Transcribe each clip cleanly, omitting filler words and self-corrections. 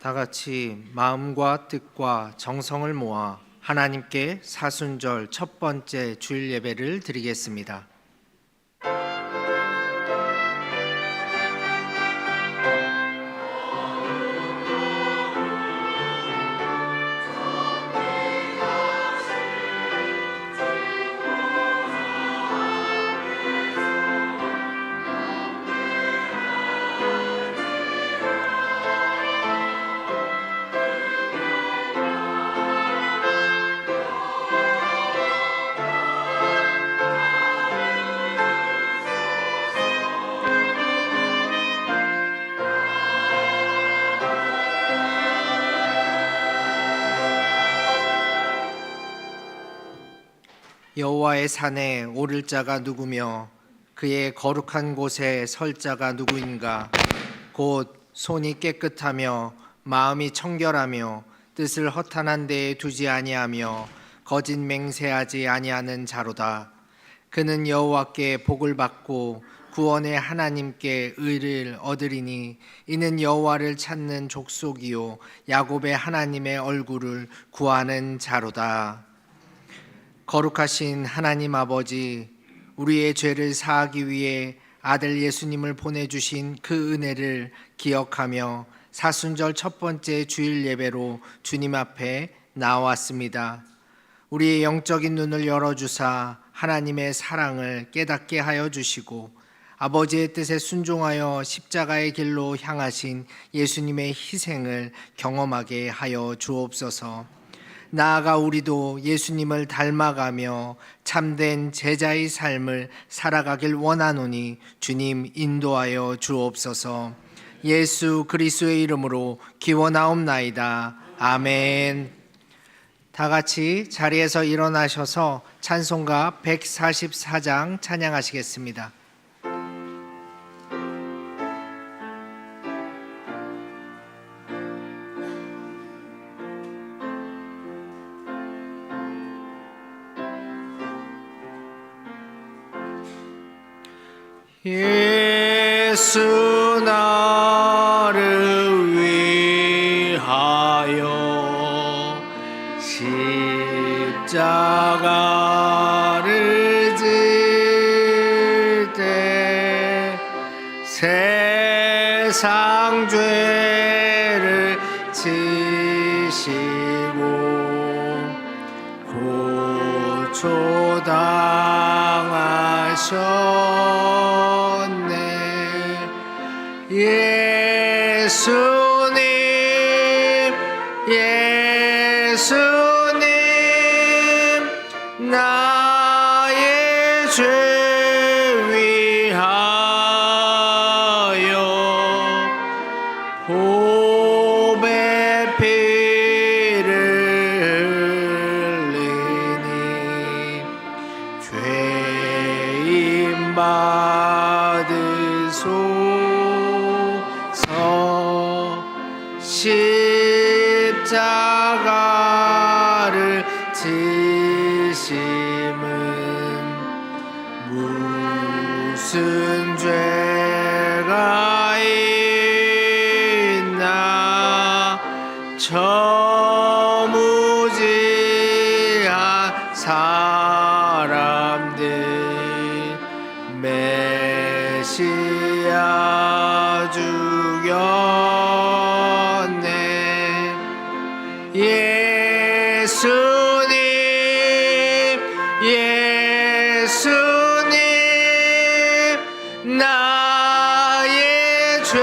다 같이 마음과 뜻과 정성을 모아 하나님께 사순절 첫 번째 주일 예배를 드리겠습니다. 여호와의 산에 오를 자가 누구며 그의 거룩한 곳에 설 자가 누구인가? 곧 손이 깨끗하며 마음이 청결하며 뜻을 허탄한 데에 두지 아니하며 거짓 맹세하지 아니하는 자로다. 그는 여호와께 복을 받고 구원의 하나님께 의를 얻으리니 이는 여호와를 찾는 족속이요 야곱의 하나님의 얼굴을 구하는 자로다. 거룩하신 하나님 아버지, 우리의 죄를 사하기 위해 아들 예수님을 보내주신 그 은혜를 기억하며 사순절 첫 번째 주일 예배로 주님 앞에 나왔습니다. 우리의 영적인 눈을 열어주사 하나님의 사랑을 깨닫게 하여 주시고 아버지의 뜻에 순종하여 십자가의 길로 향하신 예수님의 희생을 경험하게 하여 주옵소서. 나아가 우리도 예수님을 닮아가며 참된 제자의 삶을 살아가길 원하노니 주님 인도하여 주옵소서. 예수 그리스도의 이름으로 기원하옵나이다. 아멘. 다 같이 자리에서 일어나셔서 찬송가 144장 찬양하시겠습니다. 예수 나를 위하여 십자가를 질 때 세상 죄를 지시고 고초당하셨네. 예수님 예수님 나의 죄 위하여 보배 피를 흘리니 죄인 받으소서. 십자가를 지심은 무슨 죄가 있나? 저 무지한 사람들 메시아 죽였네. 예수님 예수님 나의 죄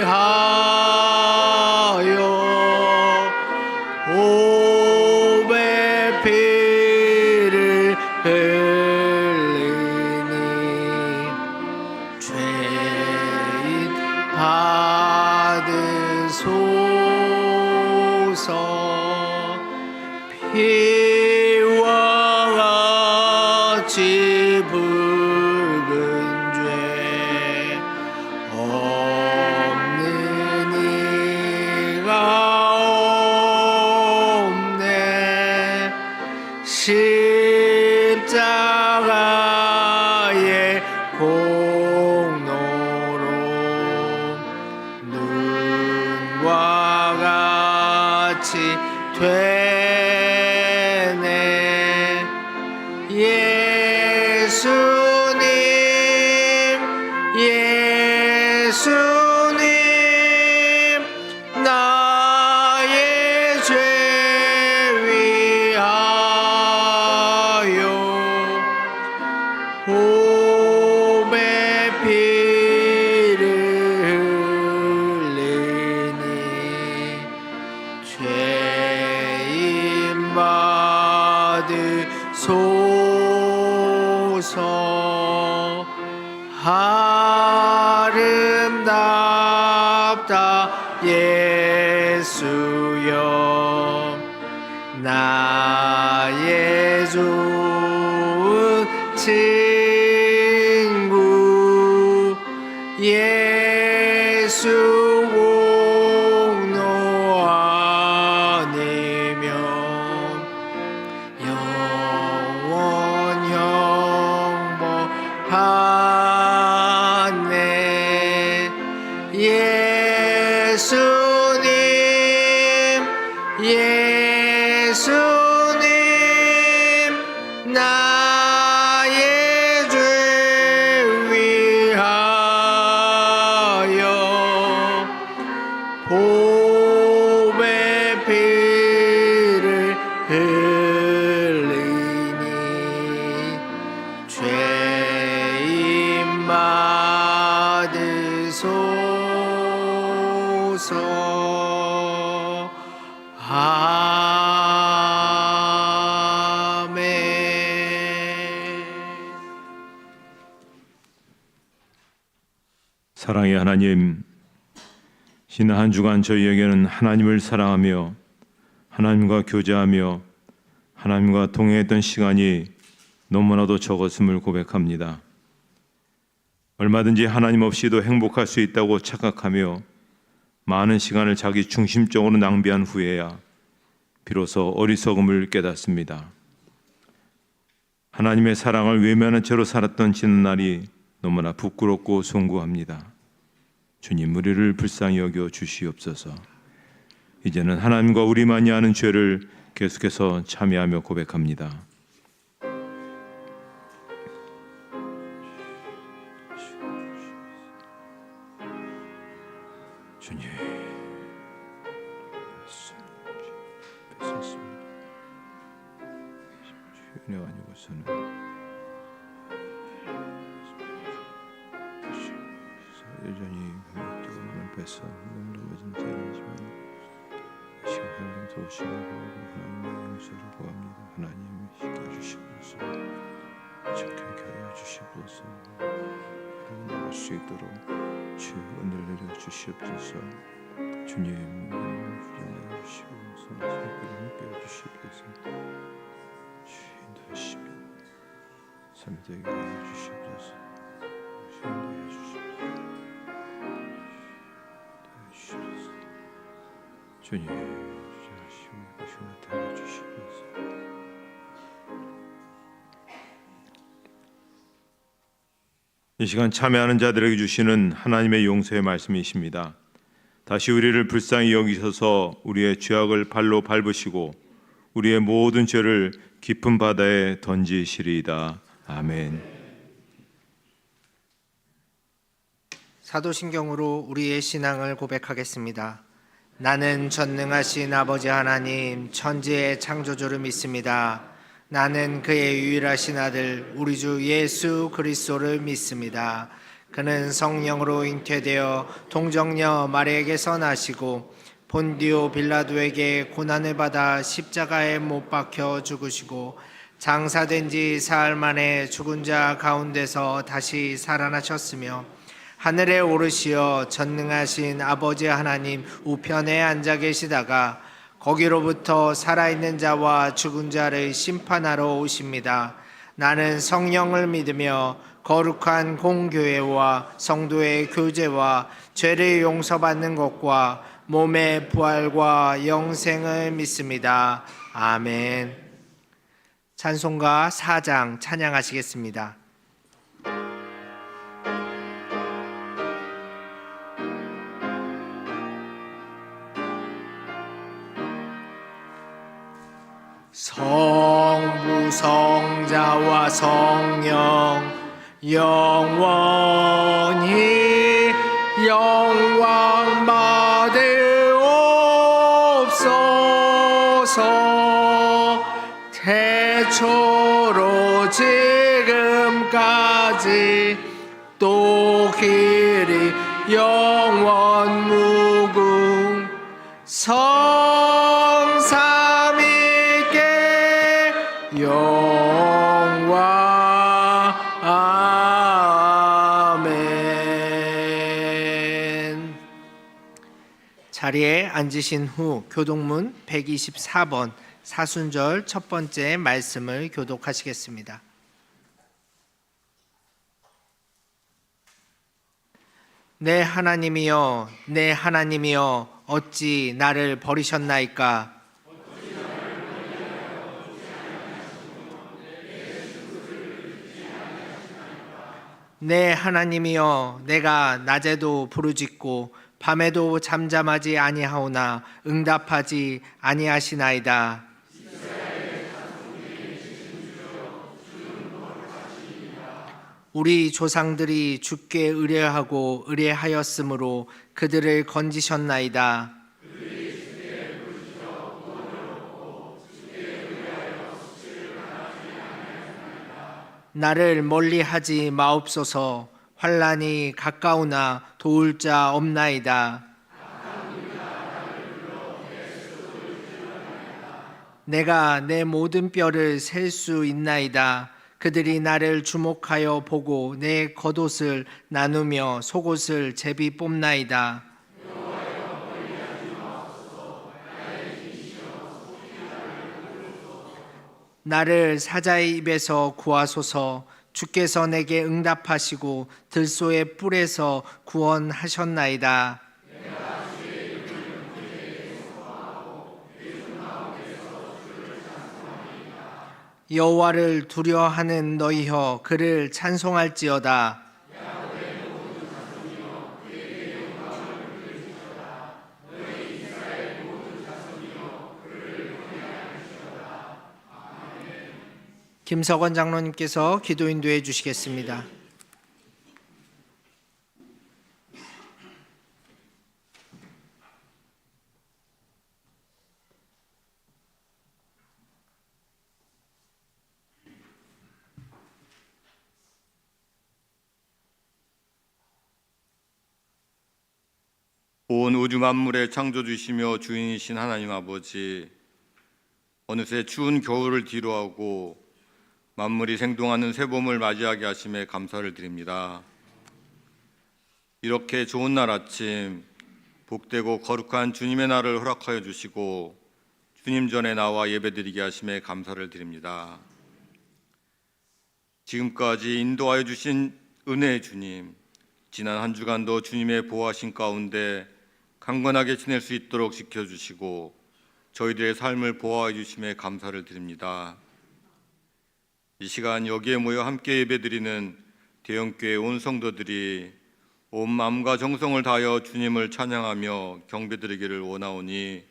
위하여 보배 피를 흘리니 죄인 받으소서. 피와 같이 붉은 죄 없는 이가 없네. 십자가의 공로로 눈 같이 되네. 예수님, 예수님, 나의 죄 위하여 봄의 피를 흘리니 죄인 받으소서. 아름답다 예수여, 나의 좋은 친구. 예수 공로 아니면 영원 형벌받네. 예수님, 예수님, 나의 죄 위하여 봄의 피를 흘리니 죄인 받으소서. 아멘. 사랑의 하나님, 지난 한 주간 저희에게는 하나님을 사랑하며 하나님과 교제하며 하나님과 동행했던 시간이 너무나도 적었음을 고백합니다. 얼마든지 하나님 없이도 행복할 수 있다고 착각하며 많은 시간을 자기 중심적으로 낭비한 후에야 비로소 어리석음을 깨닫습니다. 하나님의 사랑을 외면한 채로 살았던 지난 날이 너무나 부끄럽고 송구합니다. 주님, 우리를 불쌍히 여겨 주시옵소서. 이제는 하나님과 우리만이 아는 죄를 계속해서 참여하며 고백합니다. 주님, 뺏었습니다. 은혜 아니고서는 여전히 뜨거운 뺏어 넘어진 죄이지만 시간 하나님 도우시고 하나님의 용서를 구합니다. 하나님 시켜주시옵소서. 정결케 하여 주시옵소서. 하나님 나갈 수 있도록 주의 은혜를 내려주시옵소서. 주님 부정하여 주시고 손길을 함께해 주시옵소서. 주의 인도하시면 삶되게 하여 주시옵소서. 주의 인도하여 주시옵소서. 주님, 주시옵소서. 하여 주시옵소서. 이 시간 참여하는 자들에게 주시는 하나님의 용서의 말씀이십니다. 다시 우리를 불쌍히 여기셔서 우리의 죄악을 발로 밟으시고 우리의 모든 죄를 깊은 바다에 던지시리이다. 아멘. 사도신경으로 우리의 신앙을 고백하겠습니다. 나는 전능하신 아버지 하나님 천지의 창조주를 믿습니다. 나는 그의 유일하신 아들 우리 주 예수 그리스도를 믿습니다. 그는 성령으로 잉태되어 동정녀 마리아에게서 나시고 본디오 빌라도에게 고난을 받아 십자가에 못 박혀 죽으시고 장사된 지 사흘 만에 죽은 자 가운데서 다시 살아나셨으며 하늘에 오르시어 전능하신 아버지 하나님 우편에 앉아 계시다가 거기로부터 살아있는 자와 죽은 자를 심판하러 오십니다. 나는 성령을 믿으며 거룩한 공교회와 성도의 교제와 죄를 용서받는 것과 몸의 부활과 영생을 믿습니다. 아멘. 찬송가 4장 찬양하시겠습니다. 성부 성자와 성령 영원히 영광 받으옵소서. 태초로 지금까지 또 길이 영원 무궁 성삼위께 영광. 아멘. 자리에 앉으신 후 교독문 124번 사순절 첫 번째 말씀을 교독하시겠습니다. 내 하나님이여, 내 하나님이여, 어찌 나를 버리셨나이까? 내 하나님이여, 내가 낮에도 부르짖고 밤에도 잠잠하지 아니하오나 응답하지 아니하시나이다. 우리 조상들이 주께 의뢰하고 의뢰하였으므로 그들을 건지셨나이다. 나를 멀리하지 마옵소서. 환난이 가까우나 도울 자 없나이다. 내가 내 모든 뼈를 셀 수 있나이다. 그들이 나를 주목하여 보고 내 겉옷을 나누며 속옷을 제비 뽑나이다. 나를 사자의 입에서 구하소서. 주께서 내게 응답하시고 들소의 뿔에서 구원하셨나이다. 여호와를 두려워하는 너희여, 그를 찬송할지어다. 김석원 장로님께서 기도 인도해 주시겠습니다. 온 우주 만물의 창조주시며 주인이신 하나님 아버지, 어느새 추운 겨울을 뒤로하고 만물이 생동하는 새봄을 맞이하게 하심에 감사를 드립니다. 이렇게 좋은 날 아침, 복되고 거룩한 주님의 날을 허락하여 주시고 주님 전에 나와 예배드리게 하심에 감사를 드립니다. 지금까지 인도하여 주신 은혜의 주님, 지난 한 주간도 주님의 보호하신 가운데 강건하게 지낼 수 있도록 지켜주시고 저희들의 삶을 보호해 주심에 감사를 드립니다. 이 시간 여기에 모여 함께 예배드리는 대형교회 온 성도들이 온 마음과 정성을 다하여 주님을 찬양하며 경배드리기를 원하오니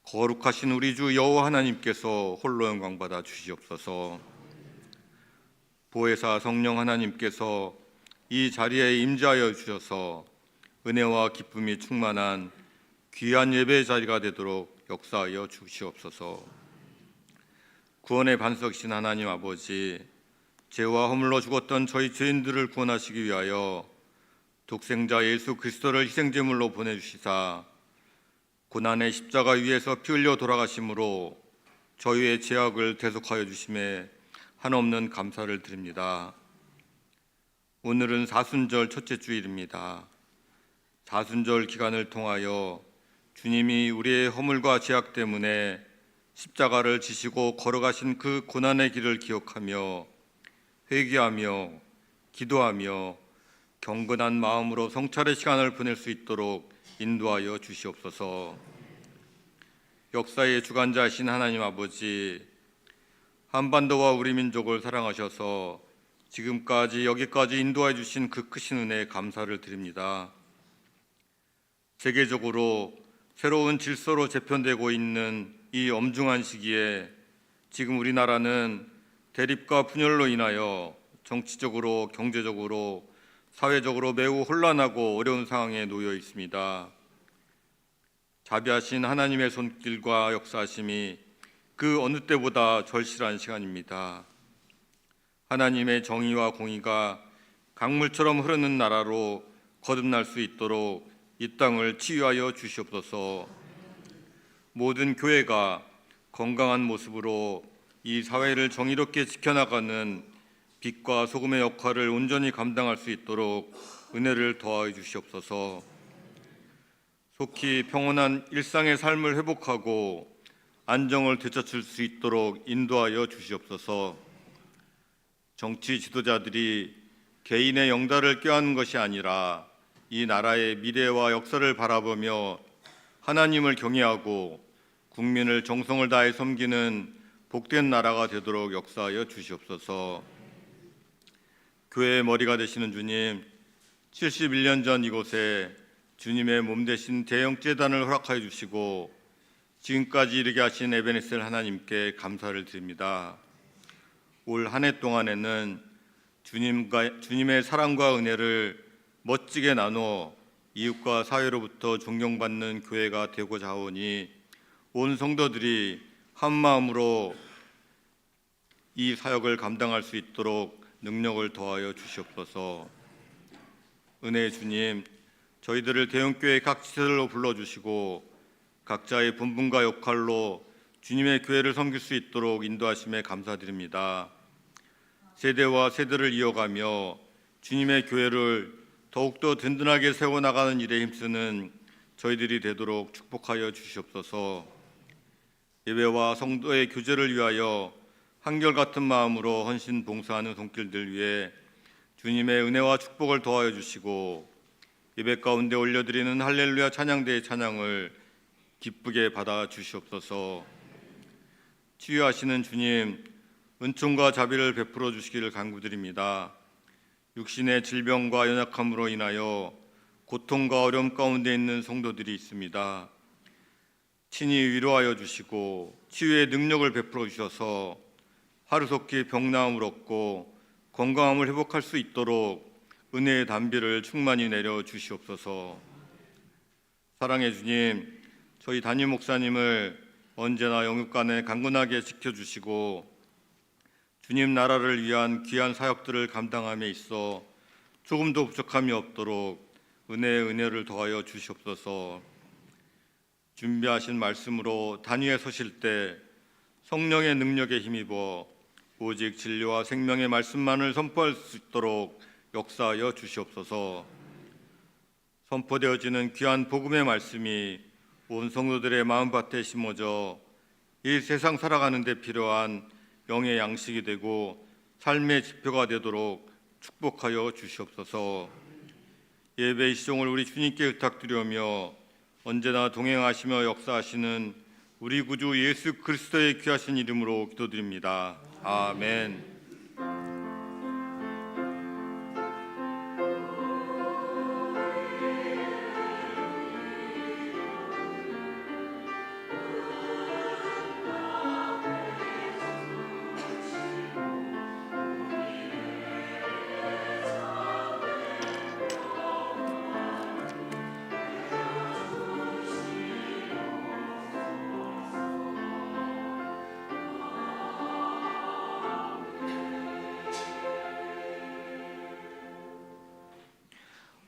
거룩하신 우리 주 여호와 하나님께서 홀로 영광 받아 주시옵소서. 보혜사 성령 하나님께서 이 자리에 임재하여 주셔서 은혜와 기쁨이 충만한 귀한 예배의 자리가 되도록 역사하여 주시옵소서. 구원의 반석이신 하나님 아버지, 죄와 허물로 죽었던 저희 죄인들을 구원하시기 위하여 독생자 예수 그리스도를 희생제물로 보내주시사 고난의 십자가 위에서 피 흘려 돌아가심으로 저희의 죄악을 대속하여 주심에 한없는 감사를 드립니다. 오늘은 사순절 첫째 주일입니다. 사순절 기간을 통하여 주님이 우리의 허물과 죄악 때문에 십자가를 지시고 걸어가신 그 고난의 길을 기억하며 회개하며 기도하며 경건한 마음으로 성찰의 시간을 보낼 수 있도록 인도하여 주시옵소서. 역사의 주관자이신 하나님 아버지, 한반도와 우리 민족을 사랑하셔서 지금까지 여기까지 인도해 주신 그 크신 은혜에 감사를 드립니다. 세계적으로 새로운 질서로 재편되고 있는 이 엄중한 시기에 지금 우리나라는 대립과 분열로 인하여 정치적으로, 경제적으로, 사회적으로 매우 혼란하고 어려운 상황에 놓여 있습니다. 자비하신 하나님의 손길과 역사하심이 그 어느 때보다 절실한 시간입니다. 하나님의 정의와 공의가 강물처럼 흐르는 나라로 거듭날 수 있도록 이 땅을 치유하여 주시옵소서. 모든 교회가 건강한 모습으로 이 사회를 정의롭게 지켜나가는 빛과 소금의 역할을 온전히 감당할 수 있도록 은혜를 더하여 주시옵소서. 속히 평온한 일상의 삶을 회복하고 안정을 되찾을 수 있도록 인도하여 주시옵소서. 정치 지도자들이 개인의 영달을 꾀하는 것이 아니라 이 나라의 미래와 역사를 바라보며 하나님을 경외하고 국민을 정성을 다해 섬기는 복된 나라가 되도록 역사하여 주시옵소서. 교회의 머리가 되시는 주님, 71년 전 이곳에 주님의 몸 되신 대형 제단을 허락하여 주시고 지금까지 이르게 하신 에베네셀 하나님께 감사를 드립니다. 올 한 해 동안에는 주님의 사랑과 은혜를 멋지게 나눠 이웃과 사회로부터 존경받는 교회가 되고자 하오니 온 성도들이 한 마음으로 이 사역을 감당할 수 있도록 능력을 더하여 주시옵소서. 은혜의 주님, 저희들을 대형교회 각 시설로 불러주시고 각자의 본분과 역할로 주님의 교회를 섬길 수 있도록 인도하심에 감사드립니다. 세대와 세대를 이어가며 주님의 교회를 더욱더 든든하게 세워나가는 일에 힘쓰는 저희들이 되도록 축복하여 주시옵소서. 예배와 성도의 교제를 위하여 한결같은 마음으로 헌신 봉사하는 손길들 위해 주님의 은혜와 축복을 더하여 주시고 예배 가운데 올려드리는 할렐루야 찬양대의 찬양을 기쁘게 받아 주시옵소서. 치유하시는 주님, 은총과 자비를 베풀어 주시기를 간구드립니다. 육신의 질병과 연약함으로 인하여 고통과 어려움 가운데 있는 성도들이 있습니다. 친히 위로하여 주시고 치유의 능력을 베풀어 주셔서 하루속히 병나음을 얻고 건강함을 회복할 수 있도록 은혜의 담비를 충만히 내려 주시옵소서. 사랑의 주님, 저희 담임 목사님을 언제나 영육간에 강건하게 지켜주시고 주님 나라를 위한 귀한 사역들을 감당함에 있어 조금도 부족함이 없도록 은혜를 더하여 주시옵소서. 준비하신 말씀으로 단위에 서실 때 성령의 능력에 힘입어 오직 진리와 생명의 말씀만을 선포할 수 있도록 역사하여 주시옵소서. 선포되어지는 귀한 복음의 말씀이 온 성도들의 마음밭에 심어져 이 세상 살아가는 데 필요한 영의 양식이 되고 삶의 지표가 되도록 축복하여 주시옵소서. 예배의 시종을 우리 주님께 부탁드리며 언제나 동행하시며 역사하시는 우리 구주 예수 그리스도의 귀하신 이름으로 기도드립니다. 아멘.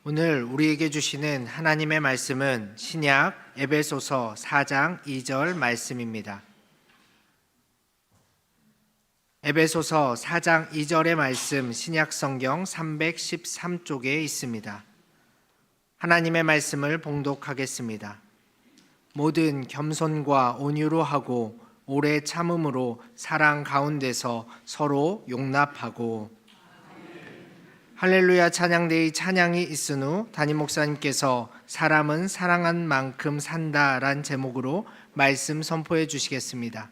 오늘 우리에게 주시는 하나님의 말씀은 신약 에베소서 4장 2절 말씀입니다. 에베소서 4장 2절의 말씀 신약 성경 313쪽에 있습니다. 하나님의 말씀을 봉독하겠습니다. 모든 겸손과 온유로 하고 오래 참음으로 사랑 가운데서 서로 용납하고. 할렐루야 찬양대의 찬양이 있은 후 담임 목사님께서 사람은 사랑한 만큼 산다란 제목으로 말씀 선포해 주시겠습니다.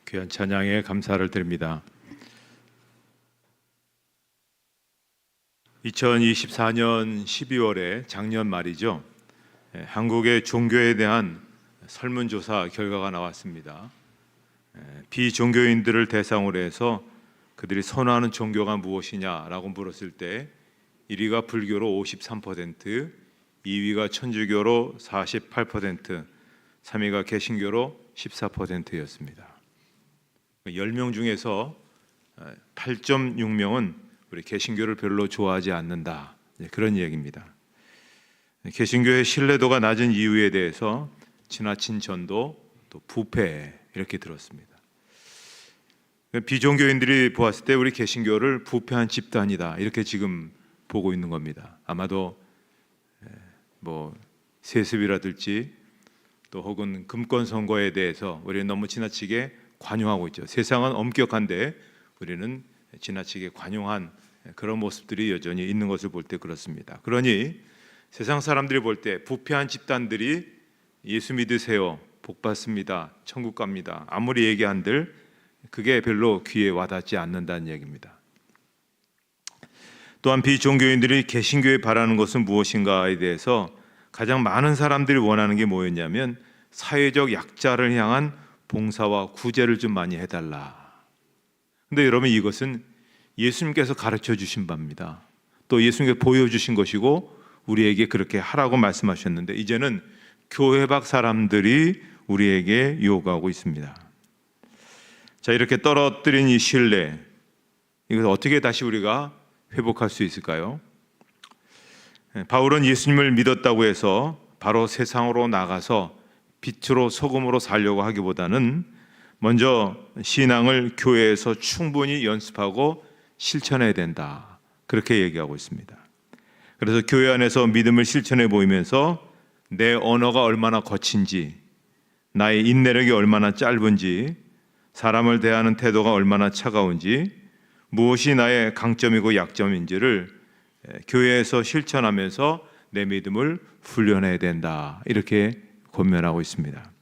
귀한 찬양에 감사를 드립니다. 2024년 12월에 작년 말이죠. 한국의 종교에 대한 설문조사 결과가 나왔습니다. 비종교인들을 대상으로 해서 그들이 선호하는 종교가 무엇이냐라고 물었을 때 1위가 불교로 53%, 2위가 천주교로 48%, 3위가 개신교로 14%였습니다. 10명 중에서 8.6명은 우리 개신교를 별로 좋아하지 않는다, 그런 얘기입니다. 개신교의 신뢰도가 낮은 이유에 대해서 지나친 전도, 또 부패, 이렇게 들었습니다. 비종교인들이 보았을 때 우리 개신교를 부패한 집단이다, 이렇게 지금 보고 있는 겁니다. 아마도 세습이라든지 또 혹은 금권 선거에 대해서 우리는 너무 지나치게 관용하고 있죠. 세상은 엄격한데 우리는 지나치게 관용한 그런 모습들이 여전히 있는 것을 볼 때 그렇습니다. 그러니 세상 사람들이 볼 때 부패한 집단들이 예수 믿으세요, 복 받습니다, 천국 갑니다, 아무리 얘기한들 그게 별로 귀에 와닿지 않는다는 얘기입니다. 또한 비종교인들이 개신교에 바라는 것은 무엇인가에 대해서 가장 많은 사람들이 원하는 게 뭐였냐면 사회적 약자를 향한 봉사와 구제를 좀 많이 해달라. 근데 여러분, 이것은 예수님께서 가르쳐 주신 바입니다. 또 예수님께서 보여주신 것이고 우리에게 그렇게 하라고 말씀하셨는데, 이제는 교회 밖 사람들이 우리에게 요구하고 있습니다. 자, 이렇게 떨어뜨린 이 신뢰, 이것을 어떻게 다시 우리가 회복할 수 있을까요? 바울은 예수님을 믿었다고 해서 바로 세상으로 나가서 빛으로 소금으로 살려고 하기보다는 먼저 신앙을 교회에서 충분히 연습하고 실천해야 된다, 그렇게 얘기하고 있습니다. 그래서 교회 안에서 믿음을 실천해 보이면서 내 언어가 얼마나 거친지, 나의 인내력이 얼마나 짧은지, 사람을 대하는 태도가 얼마나 차가운지, 무엇이 나의 강점이고 약점인지를 교회에서 실천하면서 내 믿음을 훈련해야 된다, 이렇게 권면하고 있습니다.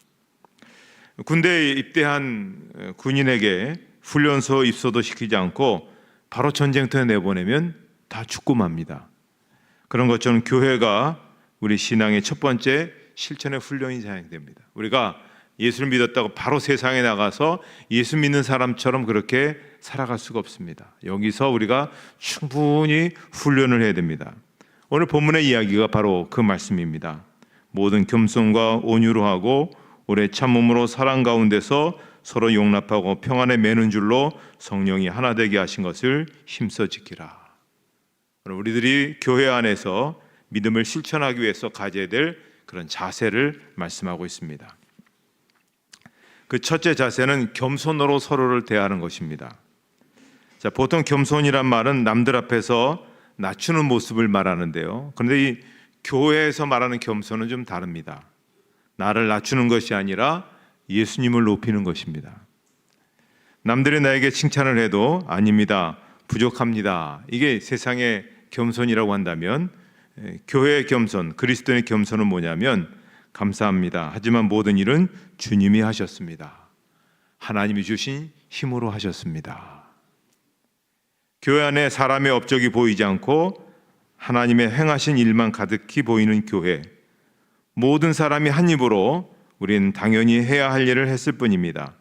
군대에 입대한 군인에게 훈련소 입소도 시키지 않고 바로 전쟁터에 내보내면 다 죽고 맙니다. 그런 것처럼 교회가 우리 신앙의 첫 번째 실천의 훈련이 진행됩니다. 우리가 예수를 믿었다고 바로 세상에 나가서 예수 믿는 사람처럼 그렇게 살아갈 수가 없습니다. 여기서 우리가 충분히 훈련을 해야 됩니다. 오늘 본문의 이야기가 바로 그 말씀입니다. 모든 겸손과 온유로 하고 오래 참음으로 사랑 가운데서 서로 용납하고 평안에 매는 줄로 성령이 하나 되게 하신 것을 힘써 지키라. 우리들이 교회 안에서 믿음을 실천하기 위해서 가져야 될 그런 자세를 말씀하고 있습니다. 그 첫째 자세는 겸손으로 서로를 대하는 것입니다. 자, 보통 겸손이란 말은 남들 앞에서 낮추는 모습을 말하는데요. 그런데 이 교회에서 말하는 겸손은 좀 다릅니다. 나를 낮추는 것이 아니라 예수님을 높이는 것입니다. 남들이 나에게 칭찬을 해도 아닙니다, 부족합니다, 이게 세상의 겸손이라고 한다면, 교회의 겸손, 그리스도의 겸손은 뭐냐면 감사합니다, 하지만 모든 일은 주님이 하셨습니다, 하나님이 주신 힘으로 하셨습니다. 교회 안에 사람의 업적이 보이지 않고 하나님의 행하신 일만 가득히 보이는 교회, 모든 사람이 한 입으로 우리는 당연히 해야 할 일을 했을 뿐입니다,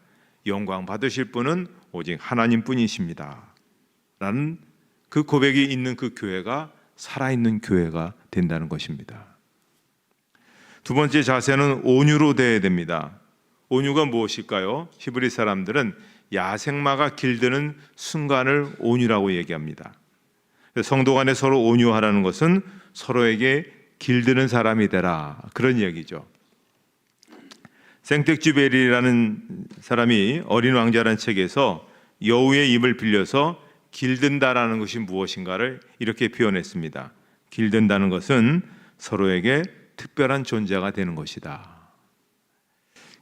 영광 받으실 분은 오직 하나님 뿐이십니다 라는 그 고백이 있는 그 교회가 살아있는 교회가 된다는 것입니다. 두 번째 자세는 온유로 대해야 됩니다. 온유가 무엇일까요? 히브리 사람들은 야생마가 길드는 순간을 온유라고 얘기합니다. 성도 간에 서로 온유하라는 것은 서로에게 길드는 사람이 되라, 그런 이야기죠. 생텍쥐베리라는 사람이 어린 왕자라는 책에서 여우의 입을 빌려서 길든다라는 것이 무엇인가를 이렇게 표현했습니다. 길든다는 것은 서로에게 특별한 존재가 되는 것이다.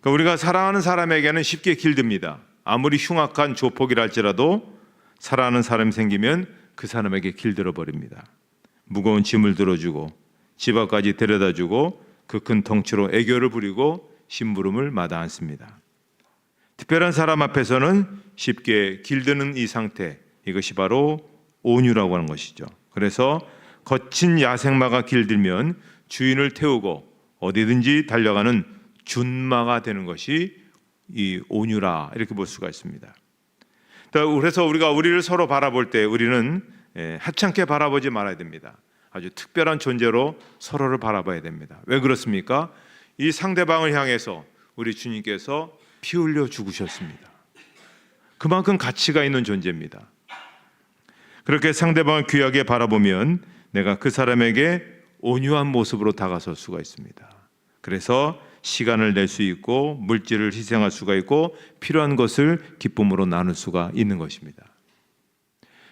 그러니까 우리가 사랑하는 사람에게는 쉽게 길듭니다. 아무리 흉악한 조폭이라 할지라도 사랑하는 사람이 생기면 그 사람에게 길들어 버립니다. 무거운 짐을 들어주고 집 앞까지 데려다주고 그 큰 덩치로 애교를 부리고 심부름을 마다않습니다. 특별한 사람 앞에서는 쉽게 길드는 이 상태, 이것이 바로 온유라고 하는 것이죠. 그래서 거친 야생마가 길들면 주인을 태우고 어디든지 달려가는 준마가 되는 것이 이 온유라, 이렇게 볼 수가 있습니다. 그래서 우리가 우리를 서로 바라볼 때 우리는 하찮게 바라보지 말아야 됩니다. 아주 특별한 존재로 서로를 바라봐야 됩니다. 왜 그렇습니까? 이 상대방을 향해서 우리 주님께서 피 흘려 죽으셨습니다. 그만큼 가치가 있는 존재입니다. 그렇게 상대방을 귀하게 바라보면 내가 그 사람에게 온유한 모습으로 다가설 수가 있습니다. 그래서 시간을 낼 수 있고 물질을 희생할 수가 있고 필요한 것을 기쁨으로 나눌 수가 있는 것입니다.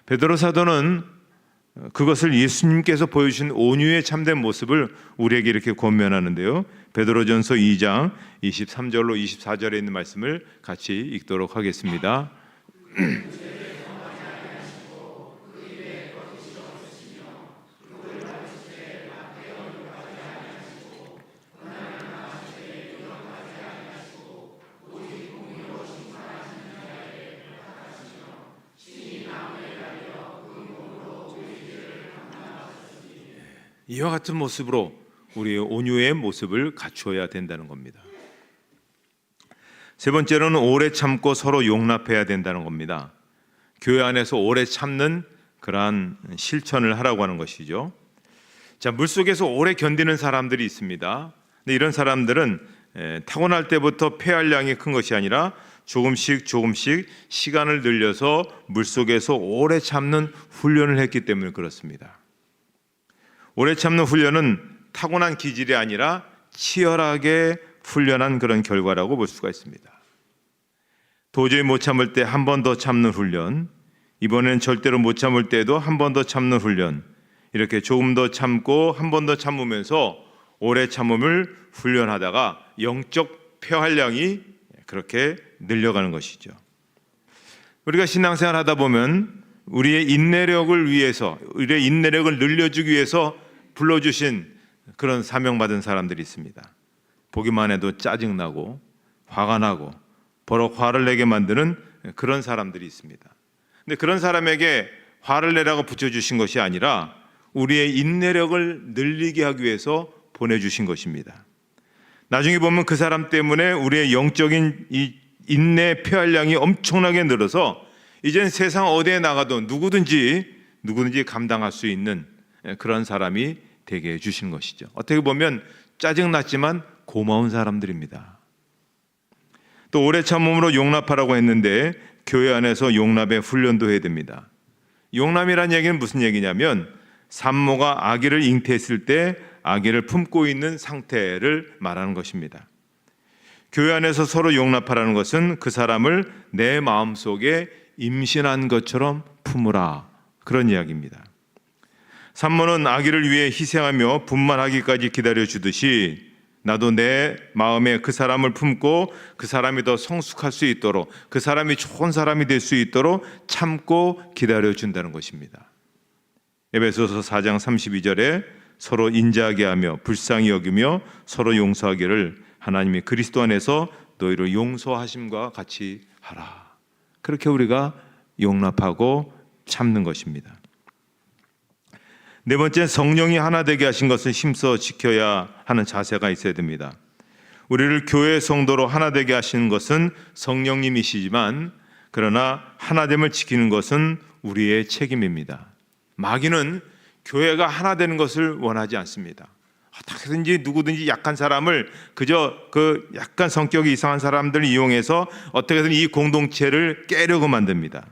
베드로 사도는 그것을 예수님께서 보여주신 온유의 참된 모습을 우리에게 이렇게 권면하는데요. 베드로전서 2장 23절로 24절에 있는 말씀을 같이 읽도록 하겠습니다. 이와 같은 모습으로 우리의 온유의 모습을 갖추어야 된다는 겁니다. 세 번째로는 오래 참고 서로 용납해야 된다는 겁니다. 교회 안에서 오래 참는 그러한 실천을 하라고 하는 것이죠. 자, 물속에서 오래 견디는 사람들이 있습니다. 근데 이런 사람들은 타고날 때부터 폐활량이 큰 것이 아니라 조금씩 시간을 늘려서 물속에서 오래 참는 훈련을 했기 때문에 그렇습니다. 오래 참는 훈련은 타고난 기질이 아니라 치열하게 훈련한 그런 결과라고 볼 수가 있습니다. 도저히 못 참을 때 한 번 더 참는 훈련, 이번엔 절대로 못 참을 때도 한 번 더 참는 훈련, 이렇게 조금 더 참고 한 번 더 참으면서 오래 참음을 훈련하다가 영적 폐활량이 그렇게 늘려가는 것이죠. 우리가 신앙생활 하다 보면 우리의 인내력을 위해서, 우리의 인내력을 늘려주기 위해서 불러주신 그런 사명받은 사람들이 있습니다. 보기만 해도 짜증나고 화가 나고 버럭 화를 내게 만드는 그런 사람들이 있습니다. 근데 그런 사람에게 화를 내라고 붙여주신 것이 아니라 우리의 인내력을 늘리게 하기 위해서 보내주신 것입니다. 나중에 보면 그 사람 때문에 우리의 영적인 이 인내 폐활량이 엄청나게 늘어서 이젠 세상 어디에 나가도 누구든지 감당할 수 있는 그런 사람이 되게 해주신 것이죠. 어떻게 보면 짜증났지만 고마운 사람들입니다. 또 오래 참음으로 용납하라고 했는데 교회 안에서 용납의 훈련도 해야 됩니다. 용납이라는 얘기는 무슨 얘기냐면 산모가 아기를 잉태했을 때 아기를 품고 있는 상태를 말하는 것입니다. 교회 안에서 서로 용납하라는 것은 그 사람을 내 마음속에 임신한 것처럼 품으라, 그런 이야기입니다. 산모는 아기를 위해 희생하며 분만하기까지 기다려주듯이 나도 내 마음에 그 사람을 품고 그 사람이 더 성숙할 수 있도록, 그 사람이 좋은 사람이 될 수 있도록 참고 기다려준다는 것입니다. 에베소서 4장 32절에 서로 인자하게 하며 불쌍히 여기며 서로 용서하기를 하나님이 그리스도 안에서 너희를 용서하심과 같이 하라. 그렇게 우리가 용납하고 참는 것입니다. 네 번째, 성령이 하나 되게 하신 것을 힘써 지켜야 하는 자세가 있어야 됩니다. 우리를 교회 성도로 하나 되게 하시는 것은 성령님이시지만 그러나 하나됨을 지키는 것은 우리의 책임입니다. 마귀는 교회가 하나 되는 것을 원하지 않습니다. 어떻게든지 누구든지 약한 사람을 그저 그 약간 성격이 이상한 사람들을 이용해서 어떻게든 이 공동체를 깨려고 만듭니다.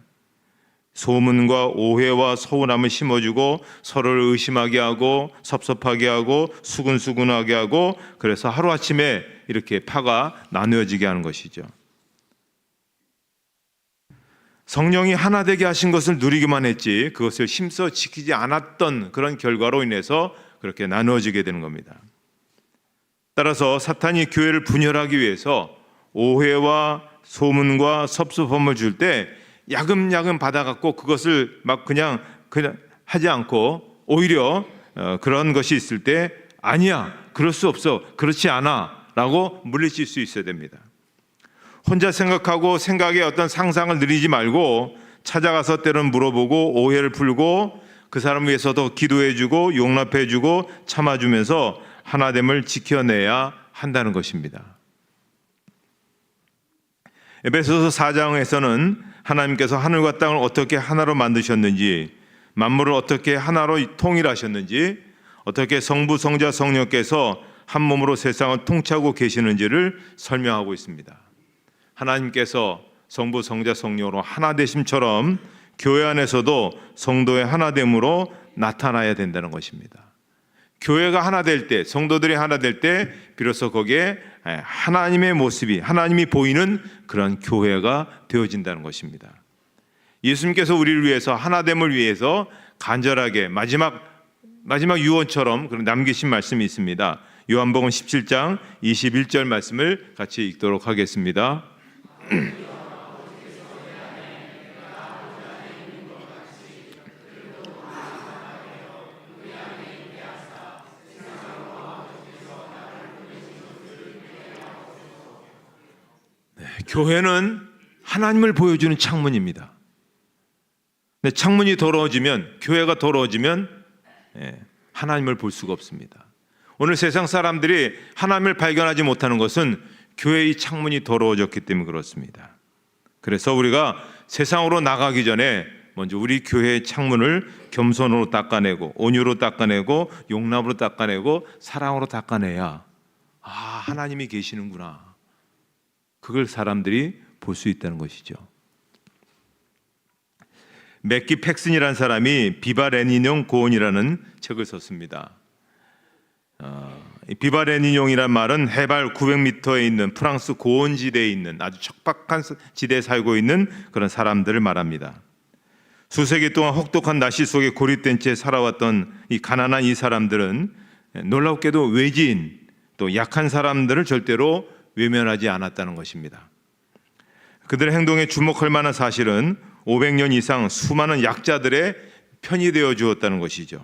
소문과 오해와 서운함을 심어주고 서로를 의심하게 하고 섭섭하게 하고 수근수근하게 하고 그래서 하루아침에 이렇게 파가 나누어지게 하는 것이죠. 성령이 하나 되게 하신 것을 누리기만 했지 그것을 힘써 지키지 않았던 그런 결과로 인해서 그렇게 나누어지게 되는 겁니다. 따라서 사탄이 교회를 분열하기 위해서 오해와 소문과 섭섭함을 줄 때 야금야금 받아갖고 그것을 막 그냥 하지 않고 오히려 그런 것이 있을 때 아니야, 그럴 수 없어, 그렇지 않아 라고 물리칠 수 있어야 됩니다. 혼자 생각하고 생각에 어떤 상상을 늘리지 말고 찾아가서 때로는 물어보고 오해를 풀고 그 사람 위해서도 기도해주고 용납해주고 참아주면서 하나됨을 지켜내야 한다는 것입니다. 에베소서 4장에서는 하나님께서 하늘과 땅을 어떻게 하나로 만드셨는지, 만물을 어떻게 하나로 통일하셨는지, 어떻게 성부, 성자, 성령께서 한 몸으로 세상을 통치하고 계시는지를 설명하고 있습니다. 하나님께서 성부, 성자, 성령으로 하나 되심처럼 교회 안에서도 성도의 하나됨으로 나타나야 된다는 것입니다. 교회가 하나 될 때, 성도들이 하나 될 때 비로소 거기에 하나님의 모습이, 하나님이 보이는 그런 교회가 되어진다는 것입니다. 예수님께서 우리를 위해서, 하나됨을 위해서 간절하게 마지막 유언처럼 그런 남기신 말씀이 있습니다. 요한복음 17장 21절 말씀을 같이 읽도록 하겠습니다. 교회는 하나님을 보여주는 창문입니다. 근데 창문이 더러워지면, 교회가 더러워지면 하나님을 볼 수가 없습니다. 오늘 세상 사람들이 하나님을 발견하지 못하는 것은 교회의 창문이 더러워졌기 때문에 그렇습니다. 그래서 우리가 세상으로 나가기 전에 먼저 우리 교회의 창문을 겸손으로 닦아내고, 온유로 닦아내고, 용납으로 닦아내고, 사랑으로 닦아내야 하나님이 계시는구나, 그걸 사람들이 볼 수 있다는 것이죠. 맥기 팩슨이라는 사람이 비바 레니뇽 고온이라는 책을 썼습니다. 비바 레니뇽이란 말은 해발 900m에 있는 프랑스 고온지대에 있는 아주 척박한 지대에 살고 있는 그런 사람들을 말합니다. 수세기 동안 혹독한 날씨 속에 고립된 채 살아왔던 이 가난한 이 사람들은 놀랍게도 외지인, 또 약한 사람들을 절대로 외면하지 않았다는 것입니다. 그들의 행동에 주목할 만한 사실은 500년 이상 수많은 약자들의 편이 되어 주었다는 것이죠.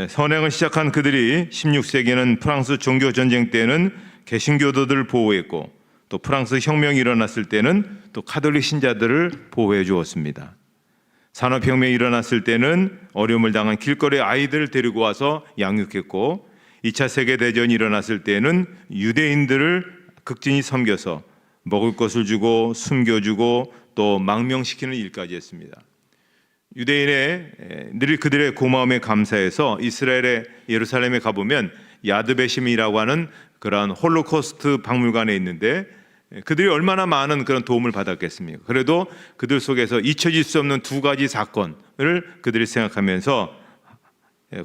선행을 시작한 그들이 16세기에는 프랑스 종교전쟁 때는 개신교도들을 보호했고, 또 프랑스 혁명이 일어났을 때는 또 카톨릭 신자들을 보호해 주었습니다. 산업혁명이 일어났을 때는 어려움을 당한 길거리 아이들을 데리고 와서 양육했고, 2차 세계대전이 일어났을 때는 유대인들을 극진히 섬겨서 먹을 것을 주고 숨겨주고 또 망명시키는 일까지 했습니다. 유대인의 그들의 고마움에 감사해서 이스라엘의 예루살렘에 가보면 야드베심이라고 하는 그러한 홀로코스트 박물관에 있는데, 그들이 얼마나 많은 그런 도움을 받았겠습니까? 그래도 그들 속에서 잊혀질 수 없는 두 가지 사건을 그들이 생각하면서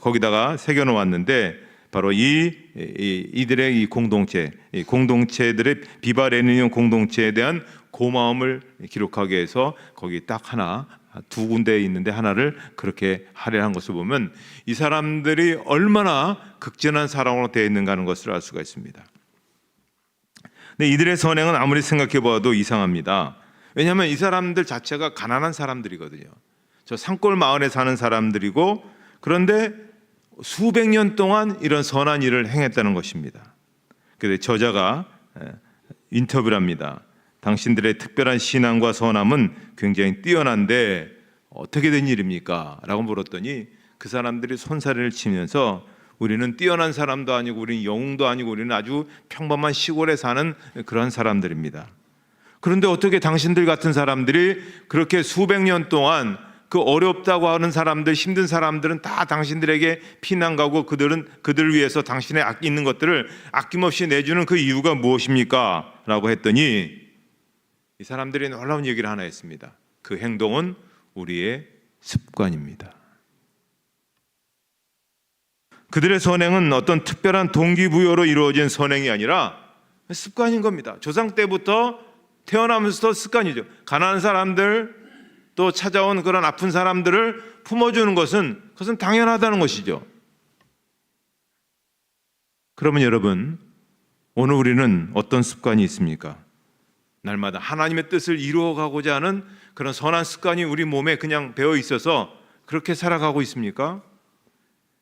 거기다가 새겨놓았는데, 바로 이들의 이 공동체들의 비바 레니뇽 공동체에 대한 고마움을 기록하기 위해서 거기 딱 두 군데에 있는데 하나를 그렇게 할애한 것을 보면 이 사람들이 얼마나 극진한 사랑으로 되어 있는가 하는 것을 알 수가 있습니다. 근데 이들의 선행은 아무리 생각해 보아도 이상합니다. 왜냐하면 이 사람들 자체가 가난한 사람들이거든요. 저 산골 마을에 사는 사람들이고, 그런데 수백 년 동안 이런 선한 일을 행했다는 것입니다. 그래서 저자가 인터뷰를 합니다. 당신들의 특별한 신앙과 선함은 굉장히 뛰어난데 어떻게 된 일입니까? 라고 물었더니 그 사람들이 손사래를 치면서 우리는 뛰어난 사람도 아니고 우리는 영웅도 아니고 우리는 아주 평범한 시골에 사는 그런 사람들입니다. 그런데 어떻게 당신들 같은 사람들이 그렇게 수백 년 동안 그 어렵다고 하는 사람들, 힘든 사람들은 다 당신들에게 피난 가고 그들을 위해서 당신의 있는 것들을 아낌없이 내주는 그 이유가 무엇입니까? 라고 했더니 이 사람들이 놀라운 얘기를 하나 했습니다. 그 행동은 우리의 습관입니다. 그들의 선행은 어떤 특별한 동기부여로 이루어진 선행이 아니라 습관인 겁니다. 조상 때부터 태어나면서도 습관이죠. 가난한 사람들, 또 찾아온 그런 아픈 사람들을 품어주는 그것은 당연하다는 것이죠. 그러면 여러분, 오늘 우리는 어떤 습관이 있습니까? 날마다 하나님의 뜻을 이루어가고자 하는 그런 선한 습관이 우리 몸에 그냥 배어 있어서 그렇게 살아가고 있습니까?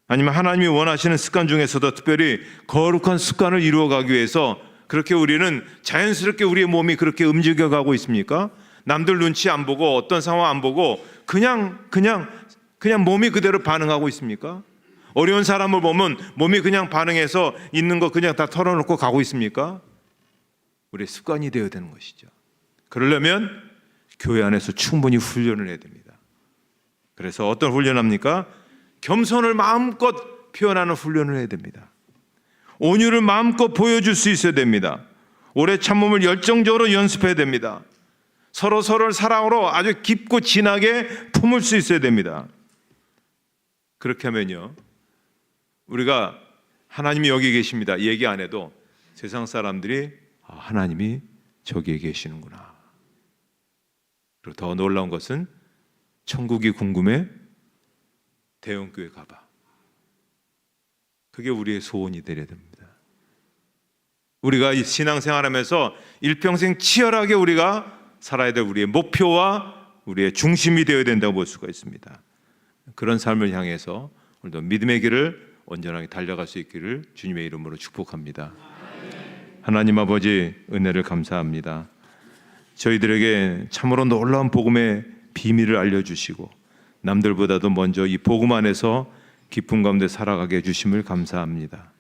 아니면 하나님이 원하시는 습관 중에서도 특별히 거룩한 습관을 이루어가기 위해서 그렇게 우리는 자연스럽게 우리의 몸이 그렇게 움직여가고 있습니까? 남들 눈치 안 보고 어떤 상황 안 보고 그냥 몸이 그대로 반응하고 있습니까? 어려운 사람을 보면 몸이 그냥 반응해서 있는 거 그냥 다 털어놓고 가고 있습니까? 우리의 습관이 되어야 되는 것이죠. 그러려면 교회 안에서 충분히 훈련을 해야 됩니다. 그래서 어떤 훈련합니까? 겸손을 마음껏 표현하는 훈련을 해야 됩니다. 온유를 마음껏 보여줄 수 있어야 됩니다. 오래 참음을 열정적으로 연습해야 됩니다. 서로를 사랑으로 아주 깊고 진하게 품을 수 있어야 됩니다. 그렇게 하면요, 우리가 하나님이 여기 계십니다 얘기 안 해도 세상 사람들이 하나님이 저기에 계시는구나. 그리고 더 놀라운 것은 천국이 궁금해? 대형교회 가봐. 그게 우리의 소원이 되어야 됩니다. 우리가 이 신앙생활하면서 일평생 치열하게 우리가 살아야 될 우리의 목표와 우리의 중심이 되어야 된다고 볼 수가 있습니다. 그런 삶을 향해서 오늘도 믿음의 길을 온전하게 달려갈 수 있기를 주님의 이름으로 축복합니다. 하나님 아버지, 은혜를 감사합니다. 저희들에게 참으로 놀라운 복음의 비밀을 알려주시고 남들보다도 먼저 이 복음 안에서 기쁨 가운데 살아가게 해주심을 감사합니다.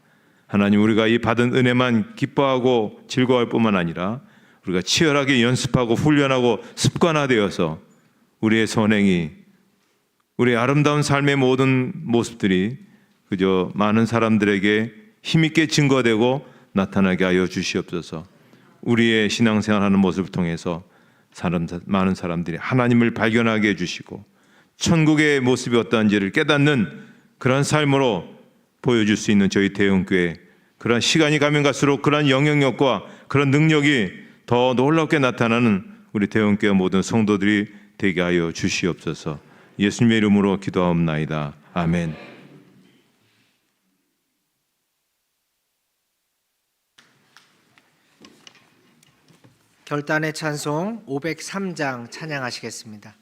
하나님, 우리가 이 받은 은혜만 기뻐하고 즐거워할 뿐만 아니라 우리가 치열하게 연습하고 훈련하고 습관화되어서 우리의 선행이, 우리의 아름다운 삶의 모든 모습들이 그저 많은 사람들에게 힘있게 증거되고 나타나게 하여 주시옵소서. 우리의 신앙생활하는 모습을 통해서 많은 사람들이 하나님을 발견하게 해주시고 천국의 모습이 어떠한지를 깨닫는 그런 삶으로 보여줄 수 있는 저희 대형교회, 그런 시간이 가면 갈수록 그런 영향력과 그런 능력이 더 놀랍게 나타나는 우리 대형교회 모든 성도들이 되게 하여 주시옵소서. 예수님의 이름으로 기도하옵나이다. 아멘. 결단의 찬송 503장 찬양하시겠습니다.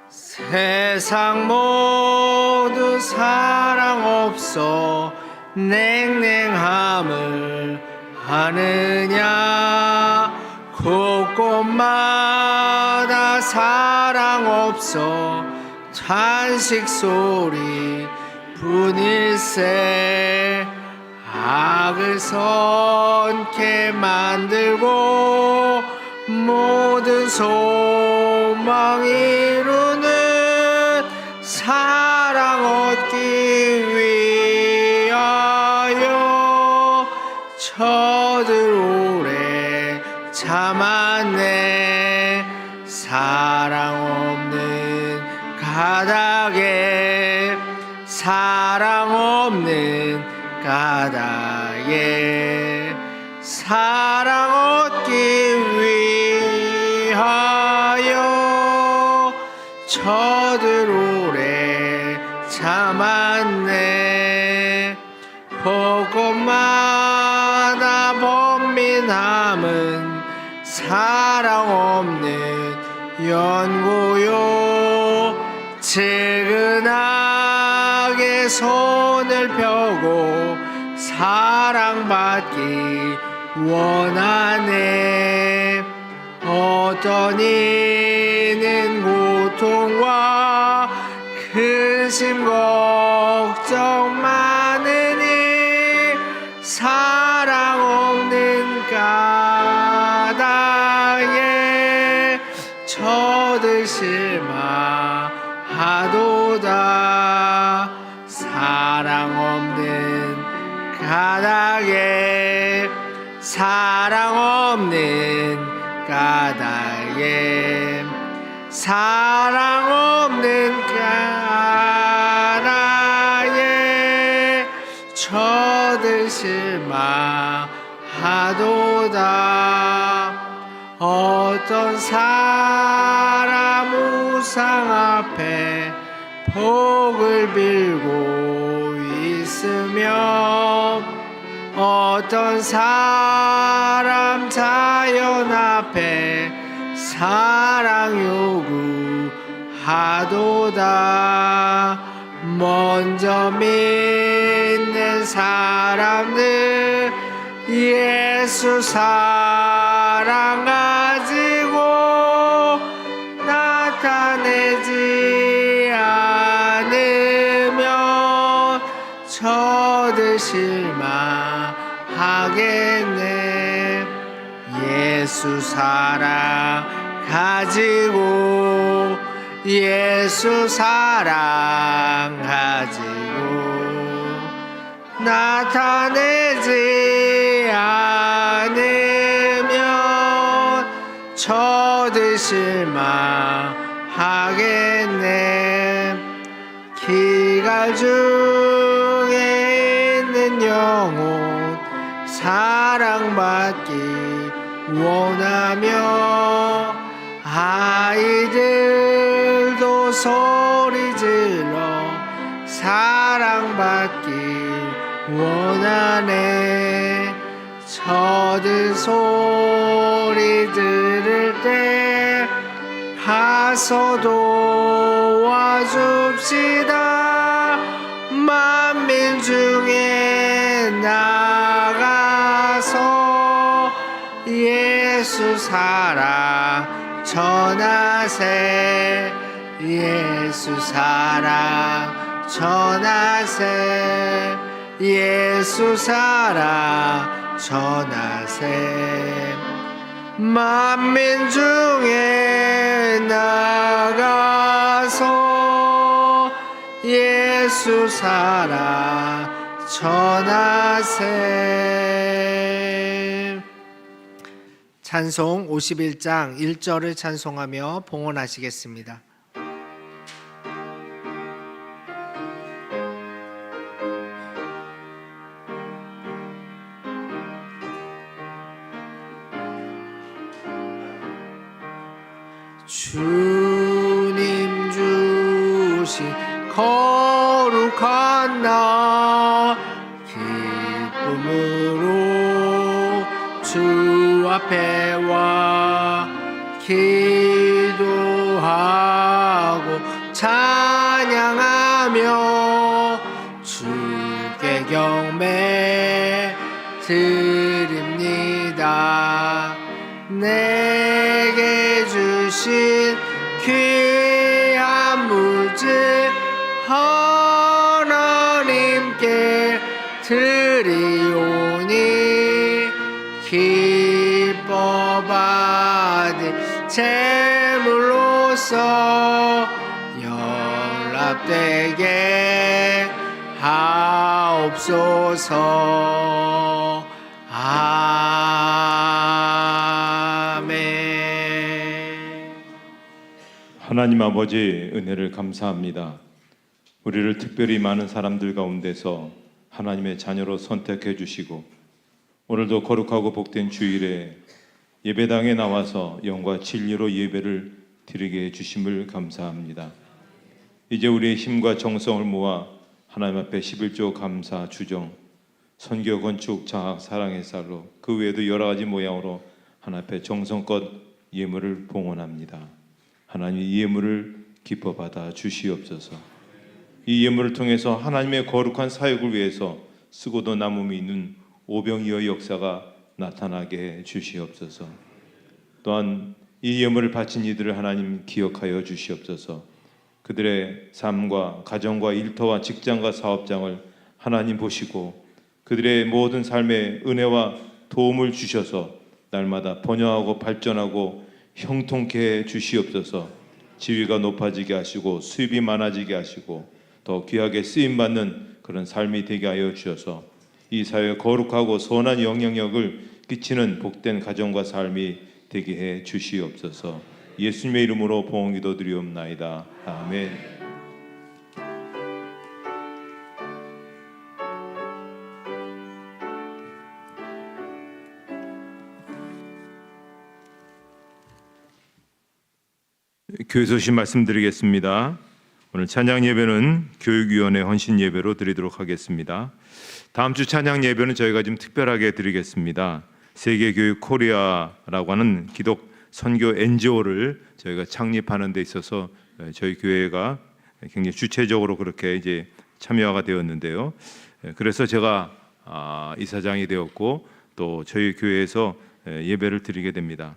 세상 모두 사랑 없어 냉랭함을 아느냐. 곳곳마다 사랑 없어 탄식 소리 분일세. 악을 선케 만들고 모든 소망 이루는 사랑 얻기 위하여 저들 오래 참았네. 사랑 없는 가닥에, 사랑 없는 가닥에 사랑 얻기 위하여 저들 오래 참았네. 곳곳마다 번민함은 사랑 없는 연고요. 측은하게 손을 펴고 사랑받기 원하네. 어떤 이는 고통과 근심 걱정 많으니 사랑 없는 가닥에 저들 실망하도다. 사랑 없는 가닥에, 사랑 없는 가닥에, 사랑 없는 가닥에 저들 실망하도다. 어떤 사람 우상 앞에 복을 빌고 있으며 어떤 사람 자연 앞에 사랑 하도다. 먼저 믿는 사람들 예수 사랑 가지고 나타내지 않으면 저들 실망하겠네. 예수 사랑 가지고 예수 사랑 가지고 나타내지 않으면 저들 실망하겠네. 기갈 중에 있는 영혼 사랑받기 원하며 아이들도 소리 질러 사랑받기 원하네. 저들 소리 들을 때 가서 도와줍시다. 만민 중에 나가서 예수 사랑 전하세. 예수 사랑 전하세. 예수 사랑 전하세. 만민 중에 나가서 예수 사랑 전하세. 찬송 51장 1절을 찬송하며 봉헌하시겠습니다. 주님 주신 거룩한 날 기쁨으로 주 앞에 와 기도하고 찬양하며 주께 경배 드립니다. 내게 주신 귀한 물질 하나님께 드리오니 기뻐 받을 제물로서 연락되게 하옵소서. 아멘. 하나님 아버지 은혜를 감사합니다. 우리를 특별히 많은 사람들 가운데서 하나님의 자녀로 선택해 주시고 오늘도 거룩하고 복된 주일에 예배당에 나와서 영과 진리로 예배를 드리게 해주심을 감사합니다. 이제 우리의 힘과 정성을 모아 하나님 앞에 11조 감사 주정, 선교 건축 장학 사랑의 쌀로 그 외에도 여러 가지 모양으로 하나님 앞에 정성껏 예물을 봉헌합니다. 하나님 이 예물을 기뻐 받아 주시옵소서. 이 예물을 통해서 하나님의 거룩한 사역을 위해서 쓰고도 남음이 있는 오병이어의 역사가 나타나게 해 주시옵소서. 또한 이 예물을 바친 이들을 하나님 기억하여 주시옵소서. 그들의 삶과 가정과 일터와 직장과 사업장을 하나님 보시고 그들의 모든 삶에 은혜와 도움을 주셔서 날마다 번영하고 발전하고 형통케 해 주시옵소서. 지위가 높아지게 하시고 수입이 많아지게 하시고 더 귀하게 쓰임받는 그런 삶이 되게 하여 주셔서 이 사회에 거룩하고 선한 영향력을 끼치는 복된 가정과 삶이 되게 해 주시옵소서. 예수님의 이름으로 봉헌 기도드리옵나이다. 아멘. 교회 소식 말씀드리겠습니다. 오늘 찬양 예배는 교육위원회 헌신 예배로 드리도록 하겠습니다. 다음 주 찬양 예배는 저희가 좀 특별하게 드리겠습니다. 세계교육 코리아라고 하는 기독 선교 NGO를 저희가 창립하는 데 있어서 저희 교회가 굉장히 주체적으로 그렇게 이제 참여가 되었는데요. 그래서 제가 이사장이 되었고 또 저희 교회에서 예배를 드리게 됩니다.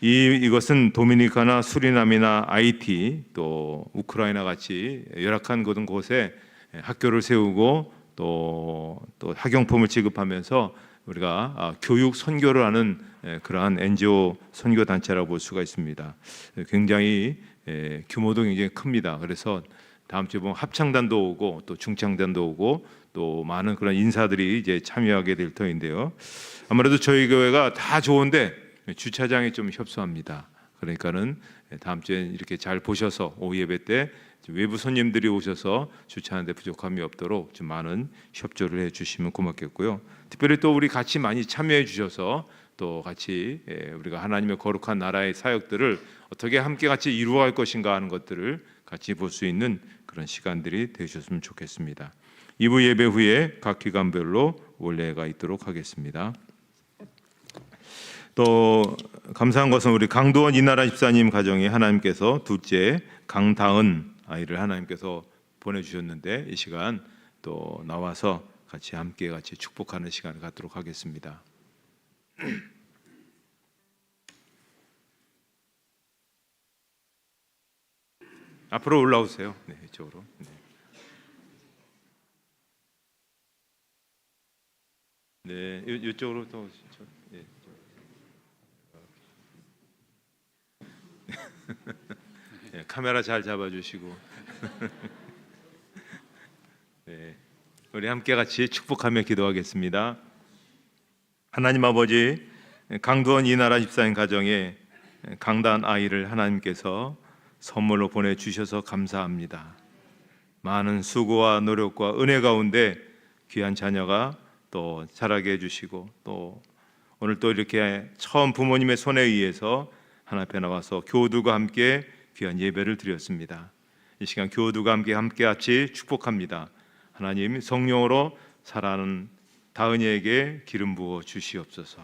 이것은 도미니카나 수리남이나 아이티 또 우크라이나 같이 열악한 그런 곳에 학교를 세우고 또 학용품을 지급하면서 우리가 교육 선교를 하는 그러한 NGO 선교 단체라고 볼 수가 있습니다. 굉장히 규모도 굉장히 큽니다. 그래서 다음 주에 보면 합창단도 오고 또 중창단도 오고 또 많은 그런 인사들이 이제 참여하게 될 터인데요. 아무래도 저희 교회가 다 좋은데 주차장이 좀 협소합니다. 그러니까는 다음 주에 이렇게 잘 보셔서 오후 예배 때 외부 손님들이 오셔서 주차하는데 부족함이 없도록 좀 많은 협조를 해주시면 고맙겠고요. 특별히 또 우리 같이 많이 참여해 주셔서 또 같이 우리가 하나님의 거룩한 나라의 사역들을 어떻게 함께 같이 이루어갈 것인가 하는 것들을 같이 볼 수 있는 그런 시간들이 되셨으면 좋겠습니다. 2부 예배 후에 각 기관별로 원례가 있도록 하겠습니다. 또 감사한 것은 우리 강도원 이나라 집사님 가정에 하나님께서 둘째 강다은 아이를 하나님께서 보내주셨는데 이 시간 또 나와서 같이 함께 축복하는 시간을 갖도록 하겠습니다. 앞으로 올라오세요. 네, 이쪽으로. 네, 이쪽으로 또 오시죠. 네. 네, 카메라 잘 잡아주시고. 네, 우리 함께 같이 축복하며 기도하겠습니다. 하나님 아버지, 강두원 이나라 집사님 가정에 강단 아이를 하나님께서 선물로 보내주셔서 감사합니다. 많은 수고와 노력과 은혜 가운데 귀한 자녀가 또 자라게 해주시고 또 오늘 또 이렇게 처음 부모님의 손에 의해서 하나님 앞에 나와서 교우들과 함께 귀한 예배를 드렸습니다. 이 시간 교우들과 함께 같이 축복합니다. 하나님 성령으로 살아가는 다은이에게 기름 부어 주시옵소서.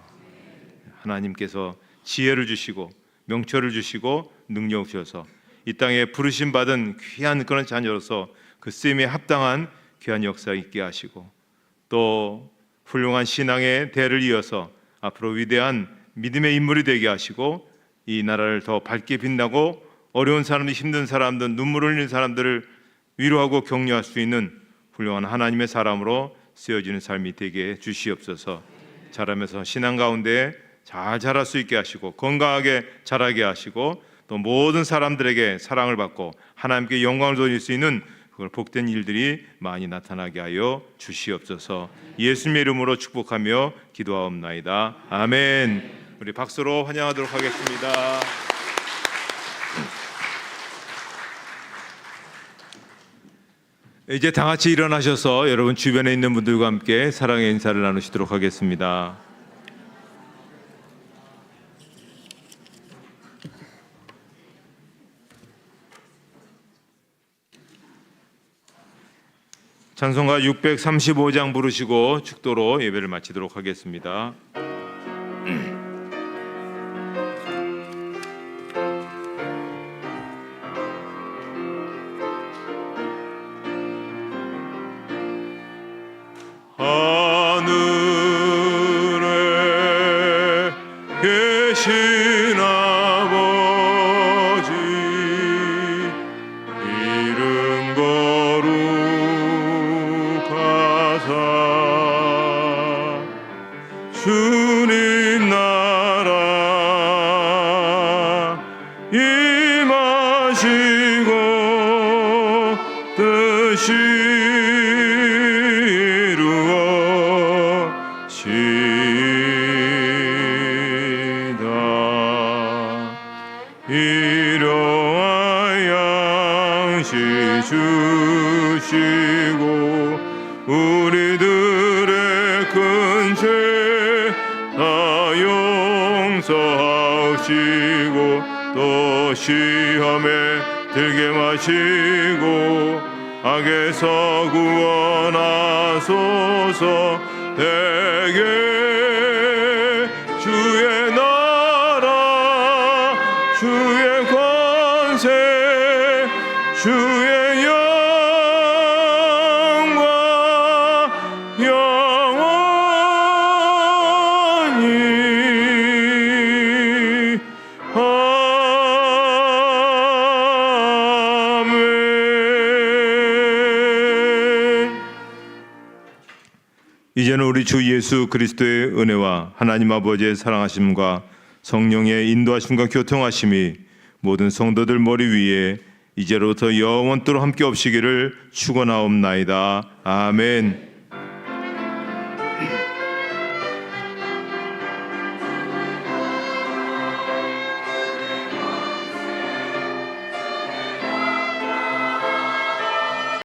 하나님께서 지혜를 주시고 명철을 주시고 능력 주셔서 이 땅에 부르심 받은 귀한 그런 자녀로서 그 쓰임에 합당한 귀한 역사 있게 하시고 또 훌륭한 신앙의 대를 이어서 앞으로 위대한 믿음의 인물이 되게 하시고 이 나라를 더 밝게 빛나고 어려운 사람들, 힘든 사람들, 눈물을 흘리는 사람들을 위로하고 격려할 수 있는 훌륭한 하나님의 사람으로 쓰여지는 삶이 되게 주시옵소서. 자라면서 신앙 가운데 잘 자랄 수 있게 하시고 건강하게 자라게 하시고 또 모든 사람들에게 사랑을 받고 하나님께 영광을 돌릴 수 있는 그걸 복된 일들이 많이 나타나게 하여 주시옵소서. 예수님의 이름으로 축복하며 기도하옵나이다. 아멘. 우리 박수로 환영하도록 하겠습니다. 이제 다 같이 일어나셔서 여러분 주변에 있는 분들과 함께 사랑의 인사를 나누시도록 하겠습니다. 찬송가 635장 부르시고 축도로 예배를 마치도록 하겠습니다. 하늘에 계신 아버지 이름 거룩하사 주님 나라 임하시고 뜻이 일용할 양식 주시고 우리들의 큰 죄 다 용서하시고 또 시험에 들게 마시고 악에서 구원하소서. 대개 주의 나라 주의 권세 주의 영광 영원히 아멘. 이제는 우리 주 예수 그리스도의 은혜와 하나님 아버지의 사랑하심과 성령의 인도하심과 교통하심이 모든 성도들 머리 위에 이제로부터 영원토록 함께 없시기를 축원하옵나이다. 아멘.